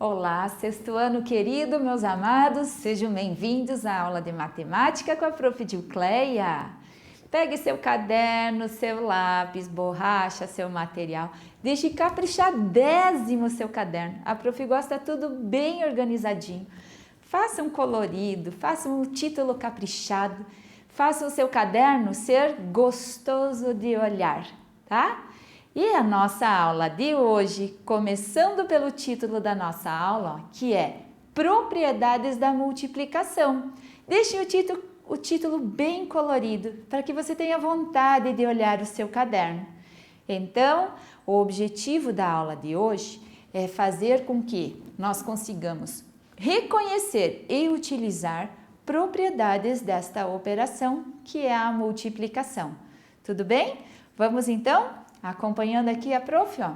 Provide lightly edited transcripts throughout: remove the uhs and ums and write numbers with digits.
Olá, sexto ano querido, meus amados, sejam bem-vindos à aula de matemática com a Prof. Dilcleia. Pegue seu caderno, seu lápis, borracha, seu material, deixe caprichadésimo o seu caderno. A Prof. gosta tudo bem organizadinho. Faça um colorido, faça um título caprichado, faça o seu caderno ser gostoso de olhar, tá? E a nossa aula de hoje, começando pelo título da nossa aula, que é Propriedades da Multiplicação. Deixe o título bem colorido, para que você tenha vontade de olhar o seu caderno. Então, o objetivo da aula de hoje é fazer com que nós consigamos reconhecer e utilizar propriedades desta operação, que é a multiplicação. Tudo bem? Vamos então? Acompanhando aqui a prof, ó.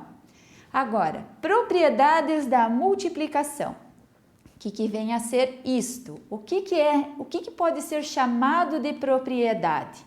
Agora, propriedades da multiplicação. O que vem a ser isto? O que pode ser chamado de propriedade?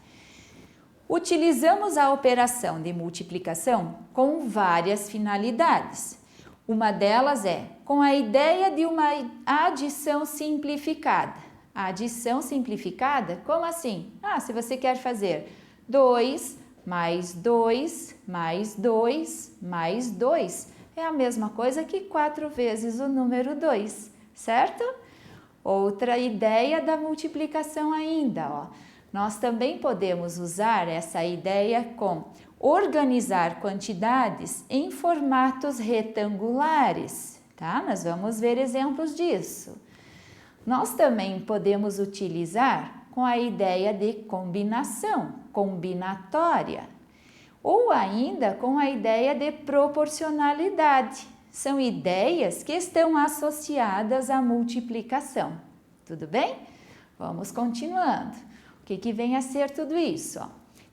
Utilizamos a operação de multiplicação com várias finalidades. Uma delas é com a ideia de uma adição simplificada. A adição simplificada, como assim? Se você quer fazer 2 mais 2, mais 2, mais 2, é a mesma coisa que 4 vezes o número 2, certo? Outra ideia da multiplicação ainda, ó. Nós também podemos usar essa ideia com organizar quantidades em formatos retangulares, tá? Nós vamos ver exemplos disso. Nós também podemos utilizar com a ideia de combinação, combinatória, ou ainda com a ideia de proporcionalidade. São ideias que estão associadas à multiplicação. Tudo bem? Vamos continuando. O que vem a ser tudo isso?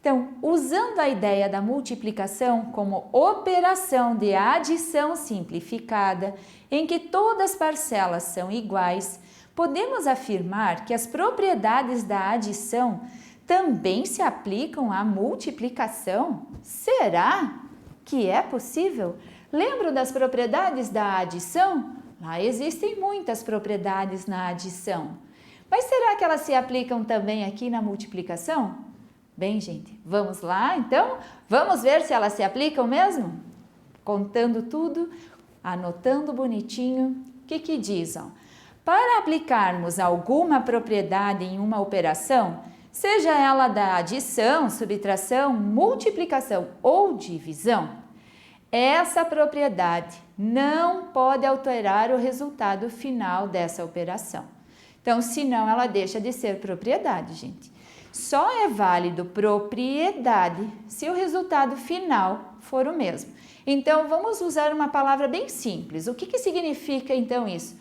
Então, usando a ideia da multiplicação como operação de adição simplificada, em que todas as parcelas são iguais, podemos afirmar que as propriedades da adição também se aplicam à multiplicação? Será que é possível? Lembram das propriedades da adição? Lá existem muitas propriedades na adição. Mas será que elas se aplicam também aqui na multiplicação? Bem, gente, vamos lá então? Vamos ver se elas se aplicam mesmo? Contando tudo, anotando bonitinho. O que diz? Para aplicarmos alguma propriedade em uma operação, seja ela da adição, subtração, multiplicação ou divisão, essa propriedade não pode alterar o resultado final dessa operação. Então, senão ela deixa de ser propriedade, gente. Só é válido propriedade se o resultado final for o mesmo. Então, vamos usar uma palavra bem simples. O que significa então isso?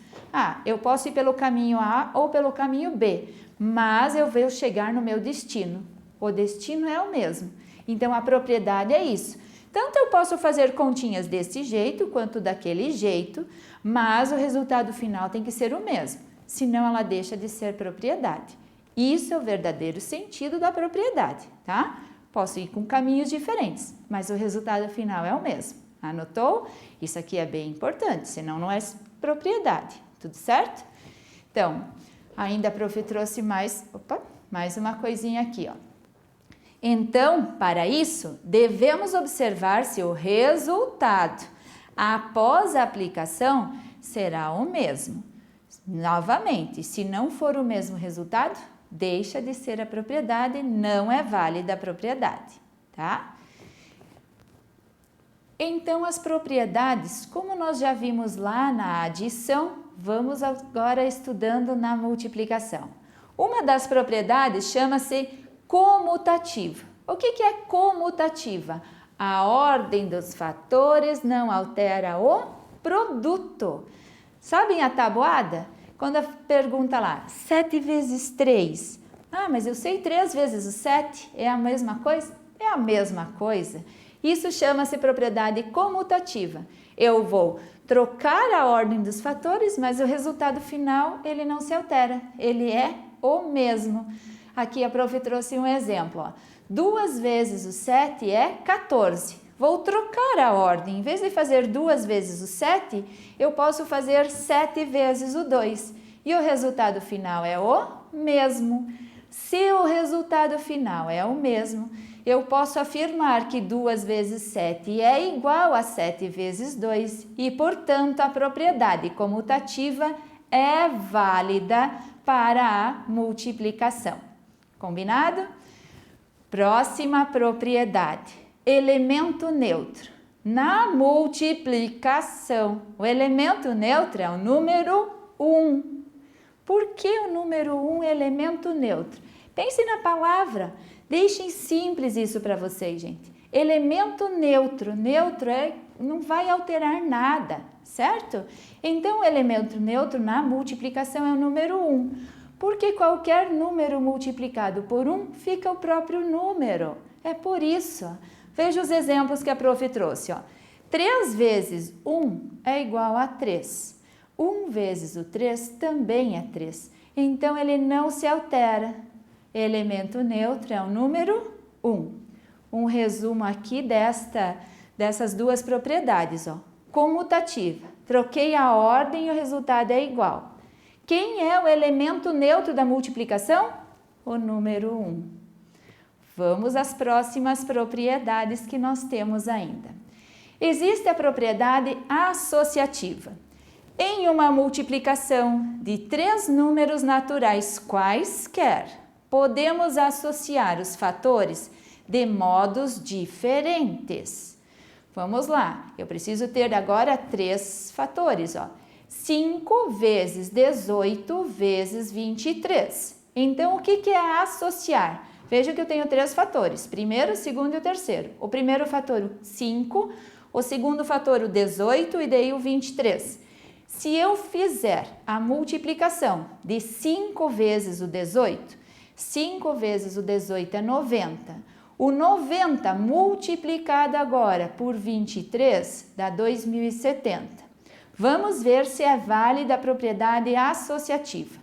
Eu posso ir pelo caminho A ou pelo caminho B, mas eu vou chegar no meu destino. O destino é o mesmo. Então, a propriedade é isso. Tanto eu posso fazer continhas desse jeito quanto daquele jeito, mas o resultado final tem que ser o mesmo, senão ela deixa de ser propriedade. Isso é o verdadeiro sentido da propriedade, tá? Posso ir com caminhos diferentes, mas o resultado final é o mesmo. Anotou? Isso aqui é bem importante, senão não é propriedade. Tudo certo? Então, ainda a prof trouxe mais uma coisinha aqui, ó. Então, para isso, devemos observar se o resultado após a aplicação será o mesmo. Novamente, se não for o mesmo resultado, deixa de ser a propriedade, não é válida a propriedade, tá? Então, as propriedades, como nós já vimos lá na adição, vamos agora estudando na multiplicação. Uma das propriedades chama-se comutativa. O que é comutativa? A ordem dos fatores não altera o produto. Sabem a tabuada? Quando a pergunta lá, 7 vezes 3. Mas eu sei 3 vezes o 7, é a mesma coisa? É a mesma coisa. Isso chama-se propriedade comutativa. Eu vou trocar a ordem dos fatores, mas o resultado final ele não se altera, ele é o mesmo. Aqui a prof trouxe um exemplo. 2 vezes o 7 é 14. vou trocar a ordem. Em vez de fazer 2 vezes o 7, eu posso fazer 7 vezes o 2. E o resultado final é o mesmo. Se o resultado final é o mesmo, eu posso afirmar que 2 vezes 7 é igual a 7 vezes 2 e, portanto, a propriedade comutativa é válida para a multiplicação. Combinado? Próxima propriedade, elemento neutro. Na multiplicação, o elemento neutro é o número 1. Por que o número 1 é elemento neutro? Pense na palavra, deixem simples isso para vocês, gente. Elemento neutro, não vai alterar nada, certo? Então, o elemento neutro na multiplicação é o número 1. Porque qualquer número multiplicado por 1 fica o próprio número. É por isso. Veja os exemplos que a prof trouxe. Ó. 3 vezes 1 é igual a 3. 1 vezes o 3 também é 3. Então, ele não se altera. Elemento neutro é o número 1. Um resumo aqui dessas duas propriedades. Ó. Comutativa. Troquei a ordem e o resultado é igual. Quem é o elemento neutro da multiplicação? O número 1. Vamos às próximas propriedades que nós temos ainda. Existe a propriedade associativa. Em uma multiplicação de 3 números naturais quaisquer, podemos associar os fatores de modos diferentes. Vamos lá, eu preciso ter agora 3 fatores, ó. 5 vezes 18 vezes 23. Então, o que é associar? Veja que eu tenho 3 fatores, primeiro, segundo e o terceiro. O primeiro fator, o 5, o segundo fator, o 18 e daí o 23. Se eu fizer a multiplicação de 5 vezes o 18, 5 vezes o 18 é 90. O 90 multiplicado agora por 23 dá 2070. Vamos ver se é válida a propriedade associativa.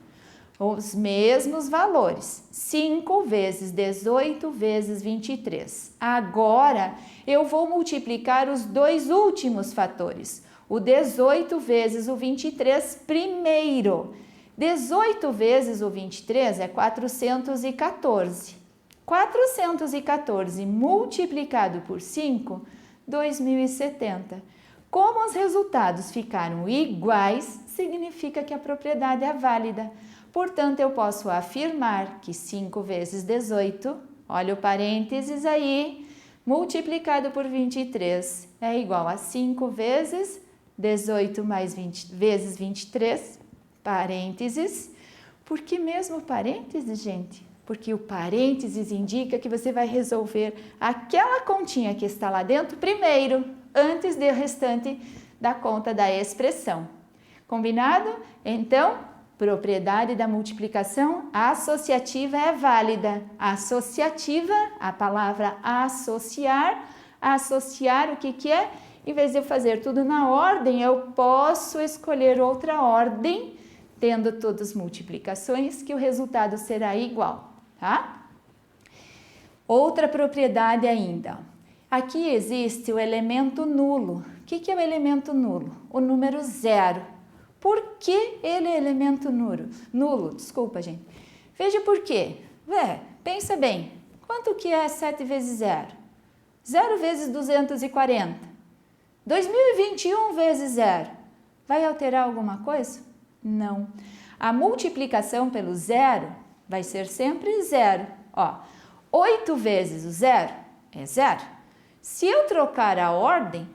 Os mesmos valores, 5 vezes 18 vezes 23. Agora, eu vou multiplicar os 2 últimos fatores. O 18 vezes o 23 primeiro. 18 vezes o 23 é 414. 414 multiplicado por 5, 2070. Como os resultados ficaram iguais, significa que a propriedade é válida. Portanto, eu posso afirmar que 5 vezes 18, olha o parênteses aí, multiplicado por 23 é igual a 5 vezes 18 mais 20 vezes 23, parênteses. Por que mesmo parênteses, gente? Porque o parênteses indica que você vai resolver aquela continha que está lá dentro primeiro, antes do restante da conta da expressão. Combinado? Então, propriedade da multiplicação associativa é válida. Associativa, a palavra associar, associar o que é? Em vez de eu fazer tudo na ordem, eu posso escolher outra ordem, tendo todas as multiplicações, que o resultado será igual, tá? Outra propriedade ainda. Aqui existe o elemento nulo. O que é o elemento nulo? O número 0. Por que ele é elemento nulo? Desculpa, gente. Veja por quê. Pensa bem. Quanto que é 7 vezes 0? 0 vezes 240. 2021 vezes 0. Vai alterar alguma coisa? Não. A multiplicação pelo 0 vai ser sempre 0. Ó, 8 vezes o 0 é 0. Se eu trocar a ordem,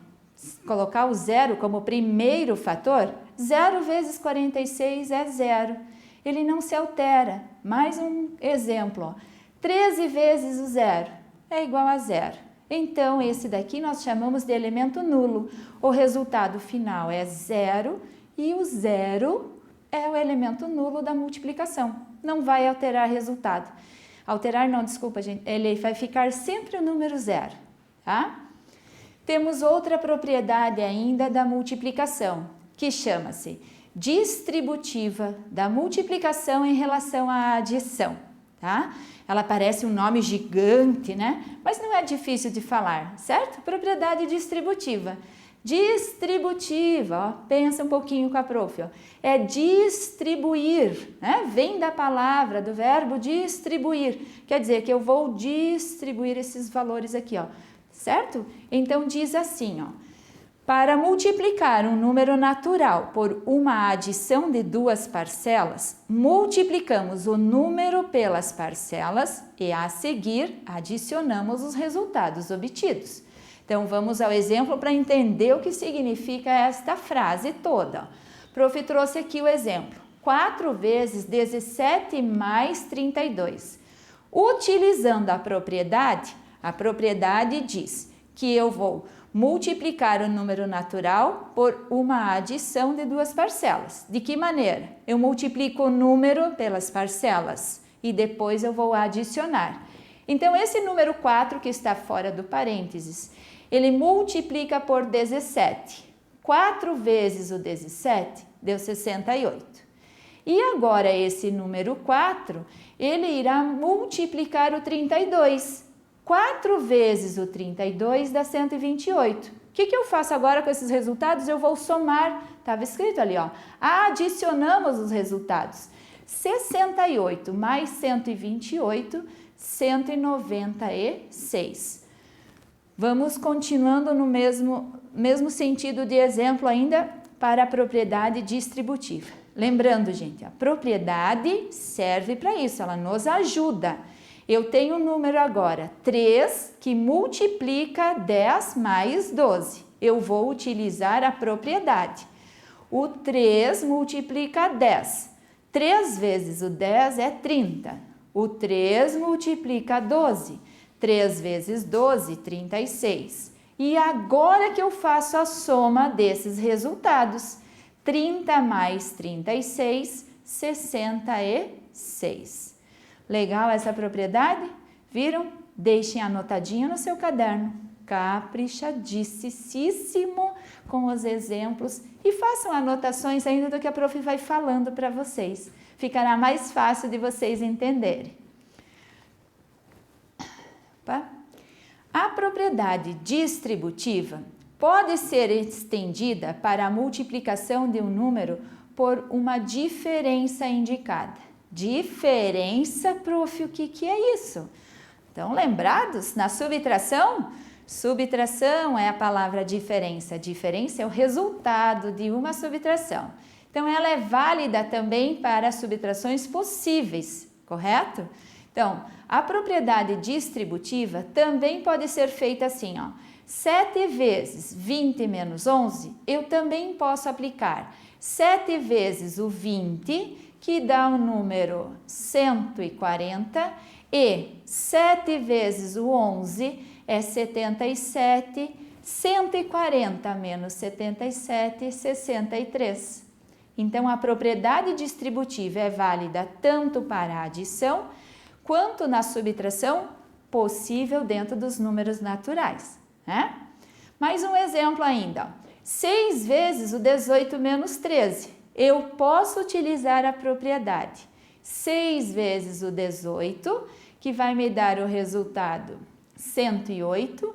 colocar o 0 como primeiro fator, 0 vezes 46 é 0. Ele não se altera. Mais um exemplo. Ó. 13 vezes o 0 é igual a 0. Então, esse daqui nós chamamos de elemento nulo. O resultado final é 0 e o 0 é o elemento nulo da multiplicação. Não vai alterar resultado. Alterar não, desculpa, gente. Ele vai ficar sempre o número 0. Tá? Temos outra propriedade ainda da multiplicação, que chama-se distributiva da multiplicação em relação à adição. tá? Ela parece um nome gigante, né? Mas não é difícil de falar, certo? Propriedade distributiva. Distributiva, ó, pensa um pouquinho com a prof, ó. É distribuir, né? Vem da palavra, do verbo distribuir. Quer dizer que eu vou distribuir esses valores aqui, ó, certo? Então diz assim, ó. Para multiplicar um número natural por uma adição de duas parcelas, multiplicamos o número pelas parcelas e a seguir adicionamos os resultados obtidos. Então vamos ao exemplo para entender o que significa esta frase toda. O prof trouxe aqui o exemplo. 4 vezes 17 mais 32. Utilizando a propriedade diz que eu vou multiplicar o número natural por uma adição de duas parcelas. De que maneira? Eu multiplico o número pelas parcelas e depois eu vou adicionar. Então, esse número 4 que está fora do parênteses, ele multiplica por 17. 4 vezes o 17 deu 68. E agora esse número 4, ele irá multiplicar o 32. 4 vezes o 32 dá 128. O que eu faço agora com esses resultados? Eu vou somar. Estava escrito ali, ó. Adicionamos os resultados. 68 mais 128, 196. Vamos continuando no mesmo sentido de exemplo ainda para a propriedade distributiva. Lembrando, gente, a propriedade serve para isso, ela nos ajuda. Eu tenho um número agora, 3, que multiplica 10 mais 12. Eu vou utilizar a propriedade. O 3 multiplica 10. 3 vezes o 10 é 30. O 3 multiplica 12. 3 vezes 12, 36. E agora que eu faço a soma desses resultados. 30 mais 36, 66. Legal essa propriedade? Viram? Deixem anotadinho no seu caderno. Caprichadíssimo com os exemplos e façam anotações ainda do que a prof vai falando para vocês. Ficará mais fácil de vocês entenderem. Opa. A propriedade distributiva pode ser estendida para a multiplicação de um número por uma diferença indicada. Diferença, prof, o que é isso? Estão lembrados? Na subtração? Subtração é a palavra diferença. Diferença é o resultado de uma subtração. Então, ela é válida também para subtrações possíveis, correto? Então, a propriedade distributiva também pode ser feita assim, ó. 7 vezes 20 menos 11, eu também posso aplicar 7 vezes o 20, que dá o número 140, e 7 vezes o 11 é 77, 140 menos 77, 63. Então, a propriedade distributiva é válida tanto para a adição quanto na subtração possível dentro dos números naturais, né? Mais um exemplo ainda. 6 vezes o 18 menos 13. Eu posso utilizar a propriedade 6 vezes o 18, que vai me dar o resultado 108,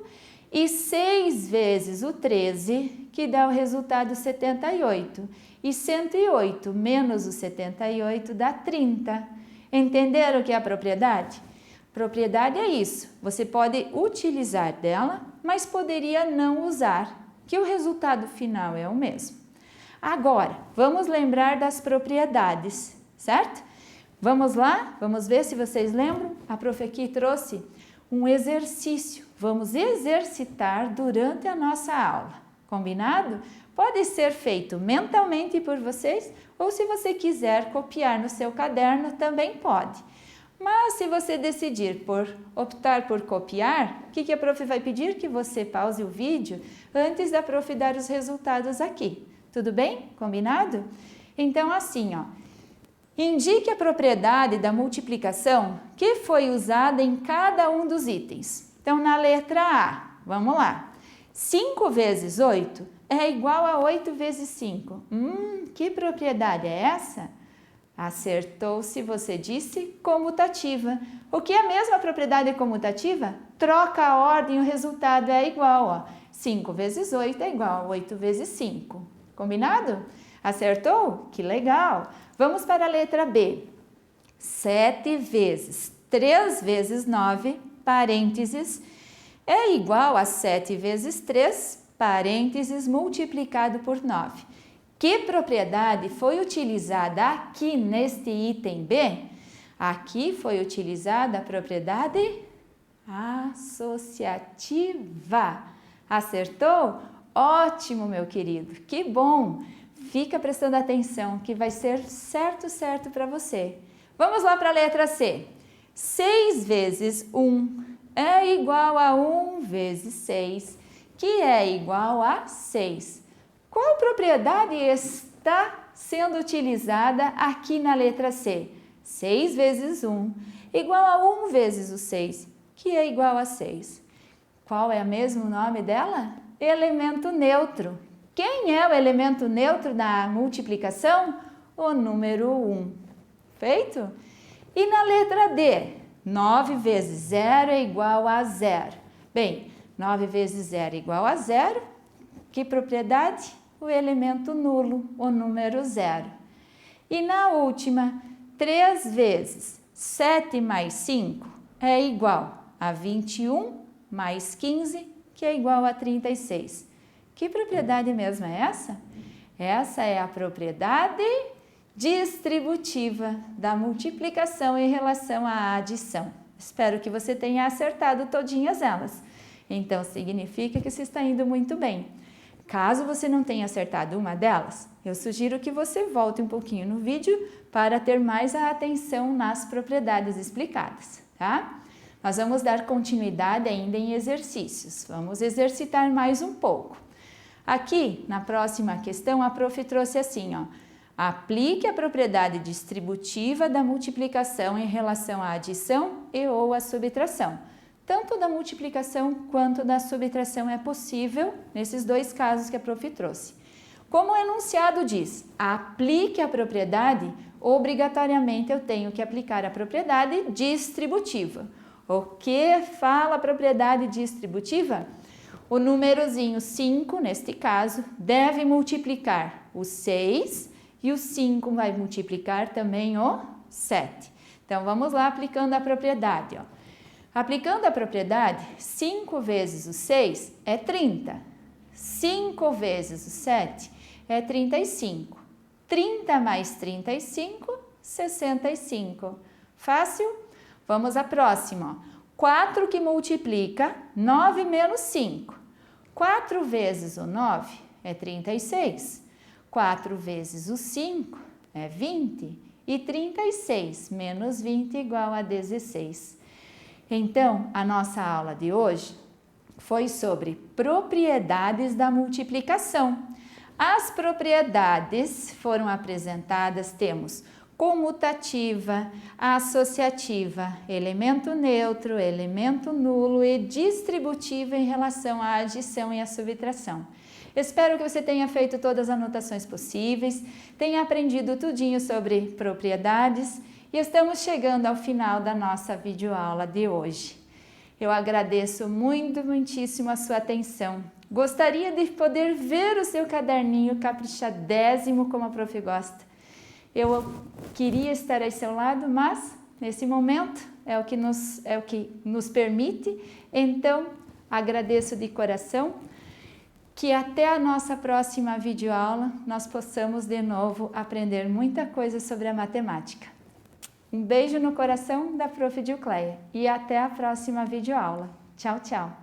e 6 vezes o 13, que dá o resultado 78. E 108 menos o 78 dá 30. Entenderam o que é a propriedade? Propriedade é isso. Você pode utilizar dela, mas poderia não usar, que o resultado final é o mesmo. Agora, vamos lembrar das propriedades, certo? Vamos lá? Vamos ver se vocês lembram? A prof aqui trouxe um exercício. Vamos exercitar durante a nossa aula. Combinado? Pode ser feito mentalmente por vocês ou se você quiser copiar no seu caderno, também pode. Mas se você decidir optar por copiar, o que a prof vai pedir? Que você pause o vídeo antes da prof dar os resultados aqui. Tudo bem? Combinado? Então, assim, ó. Indique a propriedade da multiplicação que foi usada em cada um dos itens. Então, na letra A, vamos lá. 5 vezes 8 é igual a 8 vezes 5. Que propriedade é essa? Acertou se você disse comutativa. O que é a mesma propriedade comutativa? Troca a ordem e o resultado é igual. Ó. 5 vezes 8 é igual a 8 vezes 5. Combinado? Acertou? Que legal! Vamos para a letra B. 7 vezes 3 vezes 9, parênteses, é igual a 7 vezes 3, parênteses, multiplicado por 9. Que propriedade foi utilizada aqui neste item B? Aqui foi utilizada a propriedade associativa. Acertou? Ótimo, meu querido, que bom! Fica prestando atenção que vai ser certo para você. Vamos lá para a letra C. 6 vezes 1 é igual a 1 vezes 6, que é igual a 6. Qual propriedade está sendo utilizada aqui na letra C? 6 vezes 1 igual a 1 vezes o 6, que é igual a 6. Qual é o mesmo nome dela? Elemento neutro. Quem é o elemento neutro da multiplicação? O número 1. Feito? E na letra D, 9 vezes 0 é igual a 0. Bem, 9 vezes 0 é igual a 0. Que propriedade? O elemento nulo, o número 0. E na última, 3 vezes 7 mais 5 é igual a 21 mais 15, que é igual a 36. Que propriedade mesmo é essa? Essa é a propriedade distributiva da multiplicação em relação à adição. Espero que você tenha acertado todinhas elas. Então, significa que você está indo muito bem. Caso você não tenha acertado uma delas, eu sugiro que você volte um pouquinho no vídeo para ter mais a atenção nas propriedades explicadas, tá? Nós vamos dar continuidade ainda em exercícios. Vamos exercitar mais um pouco. Aqui, na próxima questão, a prof trouxe assim, ó. Aplique a propriedade distributiva da multiplicação em relação à adição e ou à subtração. Tanto da multiplicação quanto da subtração é possível nesses dois casos que a prof trouxe. Como o enunciado diz, aplique a propriedade, obrigatoriamente eu tenho que aplicar a propriedade distributiva. O que fala a propriedade distributiva? O númerozinho 5, neste caso, deve multiplicar o 6 e o 5 vai multiplicar também o 7. Então, vamos lá aplicando a propriedade. Ó. Aplicando a propriedade, 5 vezes o 6 é 30. 5 vezes o 7 é 35. 30 mais 35, 65. Fácil? Vamos à próxima. 4 que multiplica 9 menos 5. 4 vezes o 9 é 36. 4 vezes o 5 é 20. E 36 menos 20 igual a 16. Então, a nossa aula de hoje foi sobre propriedades da multiplicação. As propriedades foram apresentadas, temos comutativa, associativa, elemento neutro, elemento nulo e distributiva em relação à adição e à subtração. Espero que você tenha feito todas as anotações possíveis, tenha aprendido tudinho sobre propriedades e estamos chegando ao final da nossa videoaula de hoje. Eu agradeço muitíssimo a sua atenção. Gostaria de poder ver o seu caderninho caprichadésimo como a prof gosta. Eu queria estar ao seu lado, mas nesse momento é o que nos permite. Então, agradeço de coração. Que até a nossa próxima videoaula nós possamos de novo aprender muita coisa sobre a matemática. Um beijo no coração da prof. Gilcleia e até a próxima videoaula. Tchau, tchau!